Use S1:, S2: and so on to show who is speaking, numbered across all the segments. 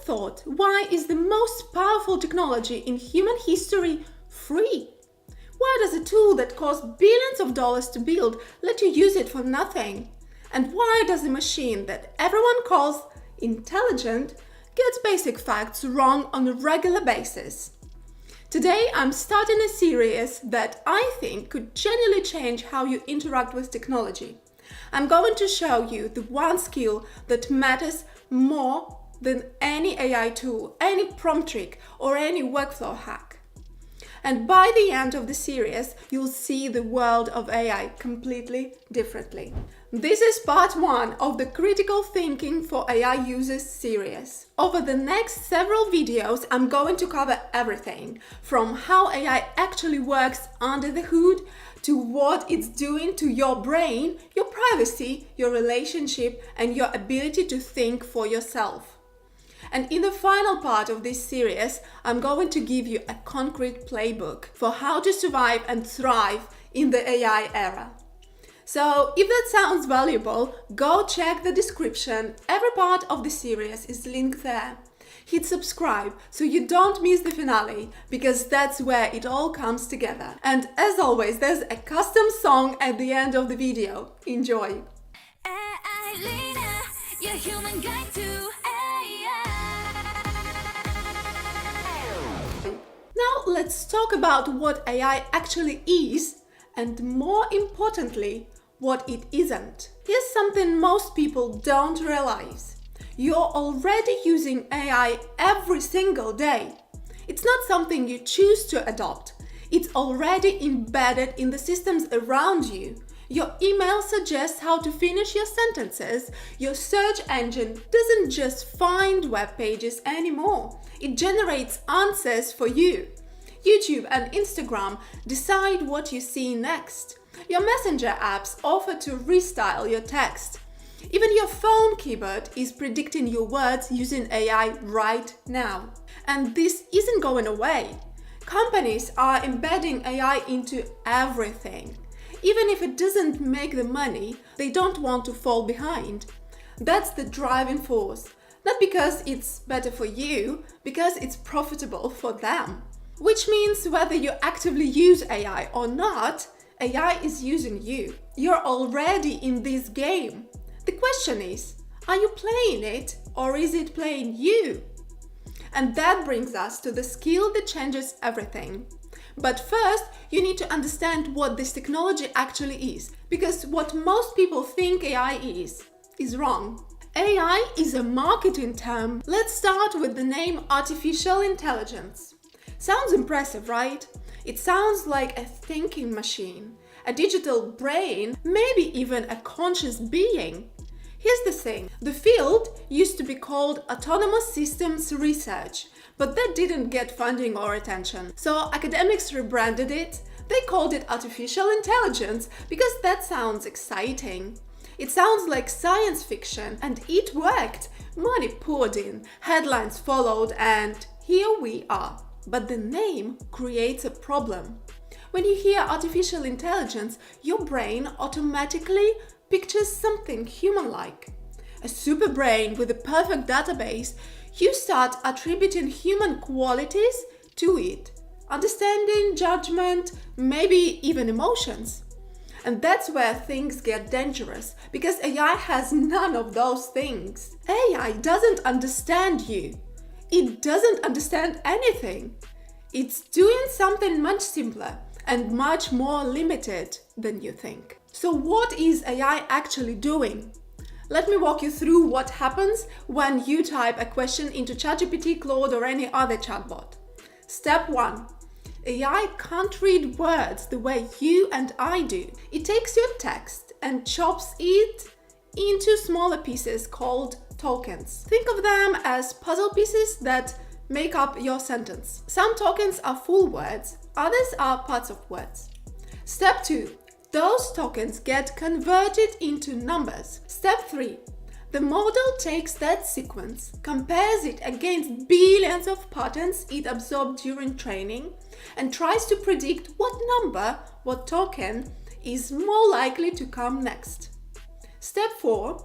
S1: thought, why is the most powerful technology in human history free? Why does a tool that costs billions of dollars to build let you use it for nothing? And why does a machine that everyone calls intelligent gets basic facts wrong on a regular basis? Today I'm starting a series that I think could genuinely change how you interact with technology. I'm going to show you the one skill that matters more than any AI tool, any prompt trick, or any workflow hack. And by the end of the series, you'll see the world of AI completely differently. This is part 1 of the Critical Thinking for AI Users series. Over the next several videos, I'm going to cover everything from how AI actually works under the hood to what it's doing to your brain, your privacy, your relationship, and your ability to think for yourself. And in the final part of this series, I'm going to give you a concrete playbook for how to survive and thrive in the AI era. So if that sounds valuable, go check the description. Every part of the series is linked there. Hit subscribe so you don't miss the finale, because that's where it all comes together. And as always, there's a custom song at the end of the video. Enjoy!
S2: LINA, your human guide to
S1: Now let's talk about what AI actually is, and more importantly, what it isn't. Here's something most people don't realize. You're already using AI every single day. It's not something you choose to adopt. It's already embedded in the systems around you. Your email suggests how to finish your sentences. Your search engine doesn't just find web pages anymore. It generates answers for you. YouTube and Instagram decide what you see next. Your messenger apps offer to restyle your text. Even your phone keyboard is predicting your words using AI right now. And this isn't going away. Companies are embedding AI into everything. Even if it doesn't make the money, they don't want to fall behind. That's the driving force. Not because it's better for you, because it's profitable for them. Which means whether you actively use AI or not, AI is using you. You're already in this game. The question is, are you playing it or is it playing you? And that brings us to the skill that changes everything. But first, you need to understand what this technology actually is, because what most people think AI is wrong. AI is a marketing term. Let's start with the name artificial intelligence. Sounds impressive, right? It sounds like a thinking machine, a digital brain, maybe even a conscious being. Here's the thing, the field used to be called autonomous systems research, but that didn't get funding or attention. So academics rebranded it. They called it artificial intelligence because that sounds exciting. It sounds like science fiction, and it worked. Money poured in, headlines followed, and here we are. But the name creates a problem. When you hear artificial intelligence, your brain automatically pictures something human-like. A super brain with a perfect database. You start attributing human qualities to it. Understanding, judgment, maybe even emotions. And that's where things get dangerous, because AI has none of those things. AI doesn't understand you. It doesn't understand anything. It's doing something much simpler and much more limited than you think. So what is AI actually doing? Let me walk you through what happens when you type a question into ChatGPT, Claude, or any other chatbot. Step 1. AI can't read words the way you and I do. It takes your text and chops it into smaller pieces called tokens. Think of them as puzzle pieces that make up your sentence. Some tokens are full words, others are parts of words. Step 2. Those tokens get converted into numbers. Step 3. The model takes that sequence, compares it against billions of patterns it absorbed during training, and tries to predict what number, what token, is more likely to come next. Step 4.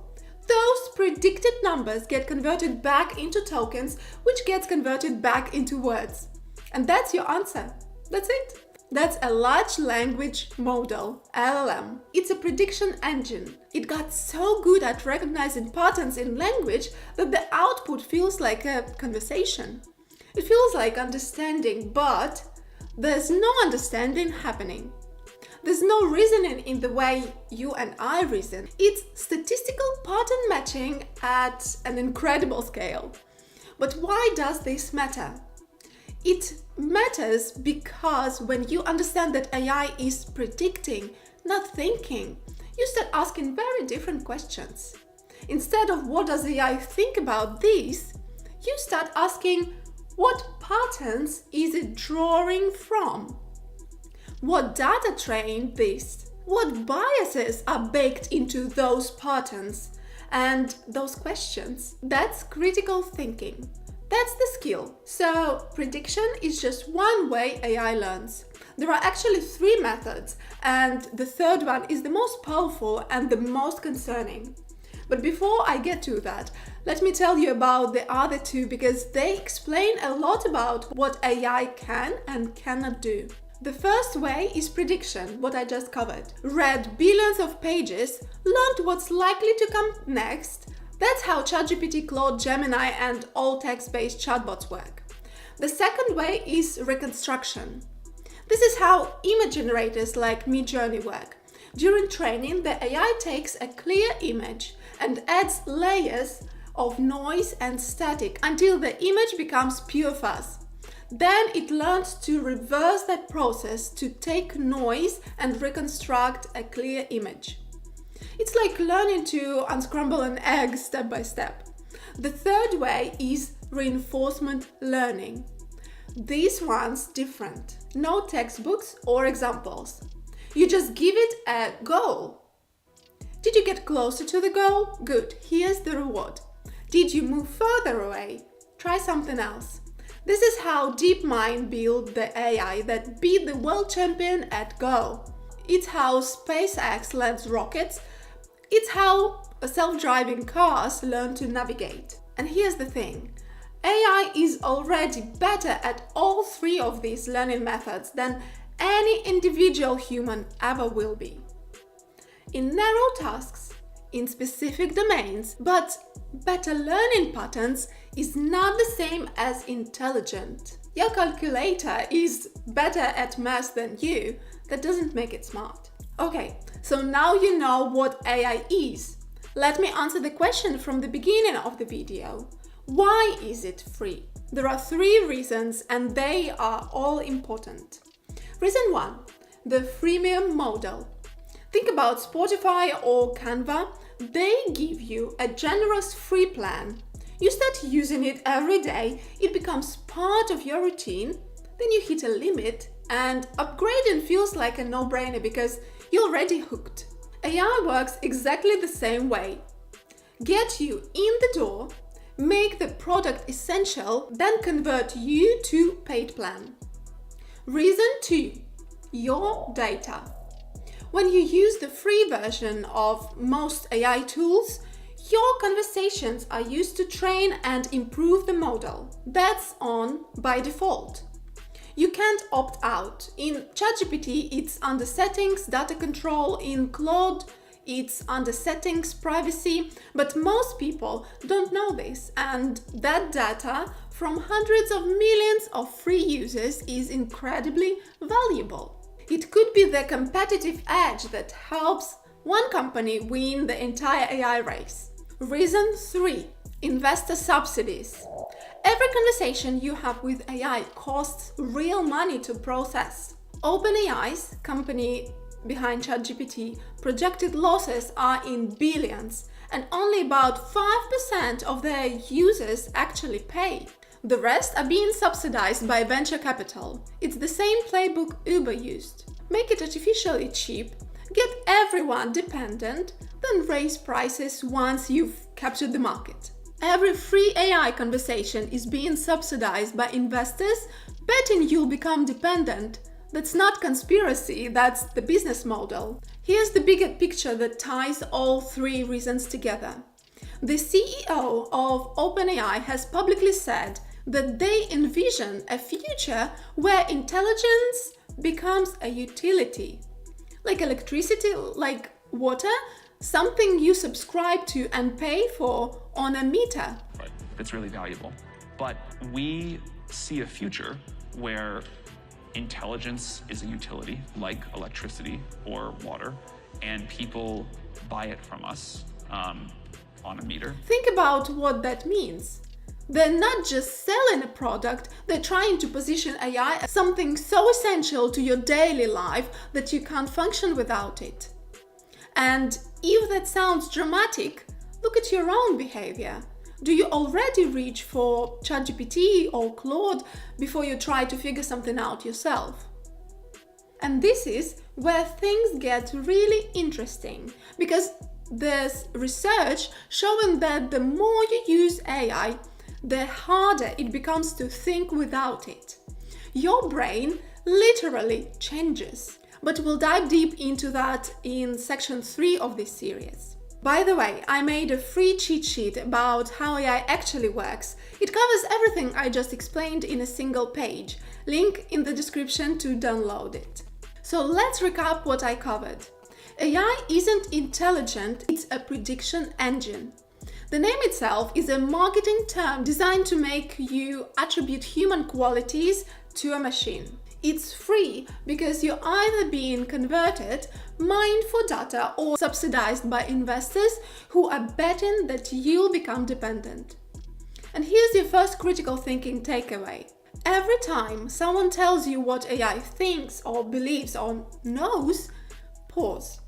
S1: Those predicted numbers get converted back into tokens, which gets converted back into words. And that's your answer. That's it. That's a large language model, LLM. It's a prediction engine. It got so good at recognizing patterns in language that the output feels like a conversation. It feels like understanding, but there's no understanding happening. There's no reasoning in the way you and I reason. It's statistical pattern matching at an incredible scale. But why does this matter? It matters because when you understand that AI is predicting, not thinking, you start asking very different questions. Instead of what does AI think about this, you start asking what patterns is it drawing from? What data trained this? What biases are baked into those patterns and those questions? That's critical thinking. That's the skill. So prediction is just one way AI learns. There are actually 3 methods, and the third one is the most powerful and the most concerning. But before I get to that, let me tell you about the other 2 because they explain a lot about what AI can and cannot do. The first way is prediction, what I just covered. Read billions of pages, learned what's likely to come next. That's how ChatGPT, Claude, Gemini, and all text-based chatbots work. The second way is reconstruction. This is how image generators like Midjourney work. During training, the AI takes a clear image and adds layers of noise and static until the image becomes pure fuzz. Then it learns to reverse that process to take noise and reconstruct a clear image. It's like learning to unscramble an egg step by step. The third way is reinforcement learning. This one's different. No textbooks or examples. You just give it a goal. Did you get closer to the goal? Good. Here's the reward. Did you move further away? Try something else. This is how DeepMind built the AI that beat the world champion at Go. It's how SpaceX lands rockets. It's how self-driving cars learn to navigate. And here's the thing. AI is already better at all 3 of these learning methods than any individual human ever will be. In narrow tasks, in specific domains, but better learning patterns is not the same as intelligent. Your calculator is better at math than you. That doesn't make it smart. Okay, so now you know what AI is. Let me answer the question from the beginning of the video. Why is it free? There are 3 reasons and they are all important. Reason 1, the freemium model. Think about Spotify or Canva. They give you a generous free plan. You start using it every day, it becomes part of your routine, then you hit a limit and upgrading feels like a no-brainer because you're already hooked. AI works exactly the same way. Get you in the door, make the product essential, then convert you to paid plan. Reason 2, your data. When you use the free version of most AI tools, your conversations are used to train and improve the model. That's on by default. You can't opt out. In ChatGPT, it's under settings, data control. In Claude, it's under settings, privacy. But most people don't know this, and that data from hundreds of millions of free users is incredibly valuable. It could be the competitive edge that helps one company win the entire AI race. Reason 3, investor subsidies. Every conversation you have with AI costs real money to process. OpenAI's company behind ChatGPT projected losses are in billions, and only about 5% of their users actually pay. The rest are being subsidized by venture capital. It's the same playbook Uber used. Make it artificially cheap, get everyone dependent, then raise prices once you've captured the market. Every free AI conversation is being subsidized by investors betting you'll become dependent. That's not conspiracy, that's the business model. Here's the bigger picture that ties all 3 reasons together. The CEO of OpenAI has publicly said that they envision a future where intelligence becomes a utility, like electricity, like water, something you subscribe to and pay for on a meter.
S3: But it's really valuable. But we see a future where intelligence is a utility, like electricity or water, and people buy it from us on a meter.
S1: Think about what that means. They're not just selling a product, they're trying to position AI as something so essential to your daily life that you can't function without it. And if that sounds dramatic, look at your own behavior. Do you already reach for ChatGPT or Claude before you try to figure something out yourself? And this is where things get really interesting, because there's research showing that the more you use AI, the harder it becomes to think without it. Your brain literally changes. But we'll dive deep into that in section 3 of this series. By the way, I made a free cheat sheet about how AI actually works. It covers everything I just explained in a single page. Link in the description to download it. So let's recap what I covered. AI isn't intelligent, it's a prediction engine. The name itself is a marketing term designed to make you attribute human qualities to a machine. It's free because you're either being converted, mined for data, or subsidized by investors who are betting that you'll become dependent. And here's your first critical thinking takeaway. Every time someone tells you what AI thinks or believes or knows, pause.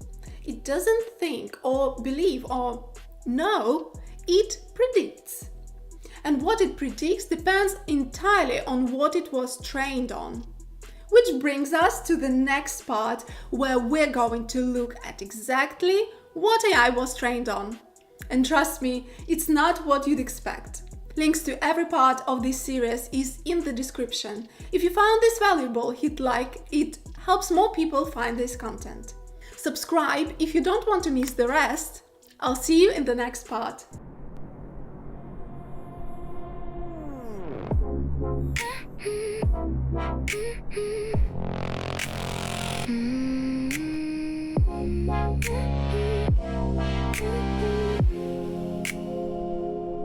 S1: It doesn't think or believe or know, it predicts. And what it predicts depends entirely on what it was trained on. Which brings us to the next part, where we're going to look at exactly what AI was trained on. And trust me, it's not what you'd expect. Links to every part of this series is in the description. If you found this valuable, hit like, it helps more people find this content. Subscribe if you don't want to miss the rest. I'll see you in the next part.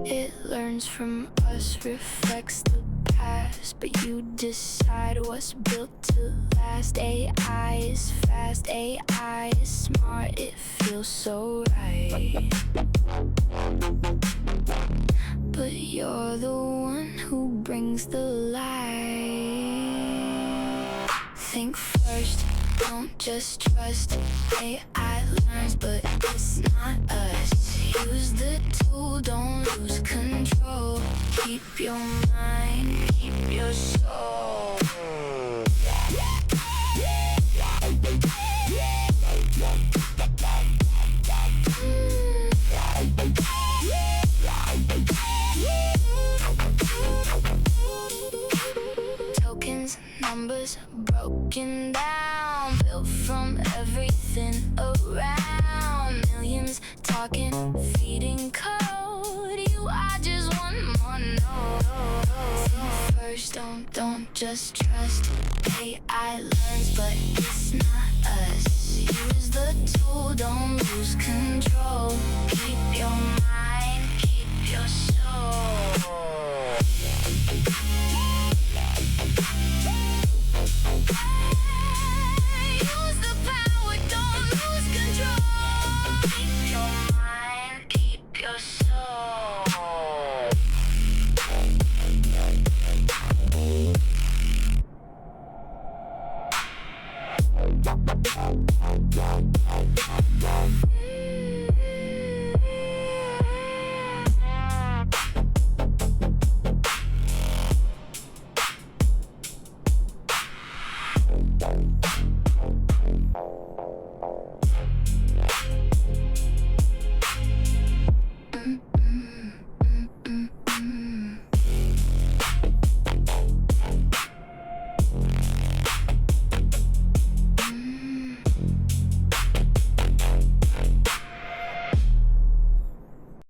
S2: It learns from us, reflects the past, but you decide what's built to last. AI is fast, AI is smart, it feels so right. But you're the one who brings the light. Think first, don't just trust. AI learns, but it's not us. Use the tool, don't lose control. Keep your mind, keep your soul. Tokens, numbers broken down, built from everything around. Millions talking, feeding code. You are just one more node. Think first, don't just trust. AI learns, but it's not us. Use the tool, don't lose control. Keep your mind, keep your soul.